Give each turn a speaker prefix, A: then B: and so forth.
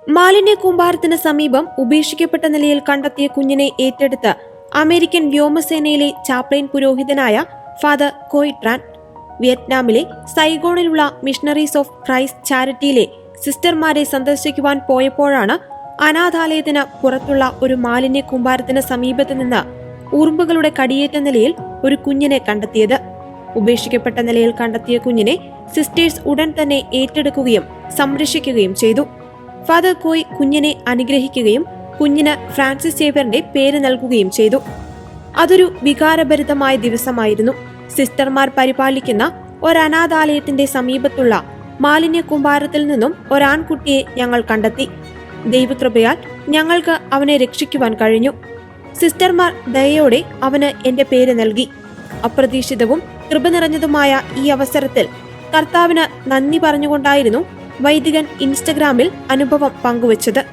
A: മാലിന്യ കൂമ്പാരത്തിന് സമീപം ഉപേക്ഷിക്കപ്പെട്ട നിലയിൽ കണ്ടെത്തിയ കുഞ്ഞിനെ ഏറ്റെടുത്ത് അമേരിക്കൻ വ്യോമസേനയിലെ ചാപ്ലിൻ പുരോഹിതനായ father കോയ് Tral വിയറ്റ്നാമിലെ സൈഗോണിലുള്ള missionaries of Christ ചാരിറ്റിയിലെ സിസ്റ്റർമാരെ സന്ദർശിക്കുവാൻ പോയപ്പോഴാണ് അനാഥാലയത്തിന് പുറത്തുള്ള ഒരു മാലിന്യ കൂമ്പാരത്തിന് സമീപത്ത് നിന്ന് ഉറുമ്പുകളുടെ കടിയേറ്റ നിലയിൽ ഒരു കുഞ്ഞിനെ കണ്ടെത്തിയത്. ഉപേക്ഷിക്കപ്പെട്ട നിലയിൽ കണ്ടെത്തിയ കുഞ്ഞിനെ സിസ്റ്റേഴ്സ് ഉടൻ തന്നെ ഏറ്റെടുക്കുകയും സംരക്ഷിക്കുകയും ചെയ്തു. ഫാദർ കോയ് കുഞ്ഞിനെ അനുഗ്രഹിക്കുകയും കുഞ്ഞിന് ഫ്രാൻസിസ് സേവ്യറിന്റെ പേര് നൽകുകയും ചെയ്തു. അതൊരു വികാരഭരിതമായ ദിവസമായിരുന്നു. സിസ്റ്റർമാർ പരിപാലിക്കുന്ന ഒരനാഥാലയത്തിന്റെ സമീപത്തുള്ള മാലിന്യ കൂമ്പാരത്തിൽ നിന്നും ഒരാൺകുട്ടിയെ ഞങ്ങൾ കണ്ടെത്തി. ദൈവകൃപയാൽ ഞങ്ങൾക്ക് അവനെ രക്ഷിക്കുവാൻ കഴിഞ്ഞു. സിസ്റ്റർമാർ ദയയോടെ അവന് എന്റെ പേര് നൽകി. അപ്രതീക്ഷിതവും കൃപ നിറഞ്ഞതുമായ ഈ അവസരത്തിൽ കർത്താവിന് നന്ദി പറഞ്ഞുകൊണ്ടായിരുന്നു വൈദികൻ ഇൻസ്റ്റഗ്രാമിൽ അനുഭവം പങ്കുവച്ചത്.